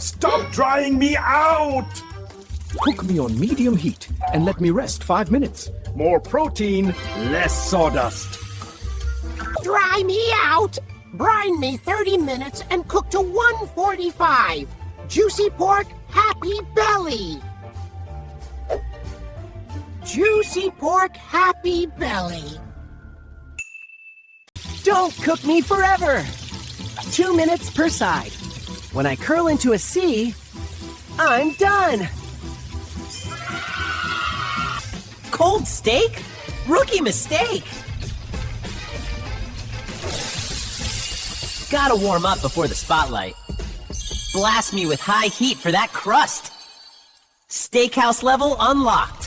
Stop drying me out! Cook me on medium heat and let me rest 5 minutes. More protein, less sawdust. Dry me out! Brine me 30 minutes and cook to 145. Juicy pork, happy belly. Juicy pork, happy belly. Don't cook me forever! 2 minutes per side. When I curl into a C, I'm done! Cold steak? Rookie mistake! Gotta warm up before the spotlight. Blast me with high heat for that crust! Steakhouse level unlocked!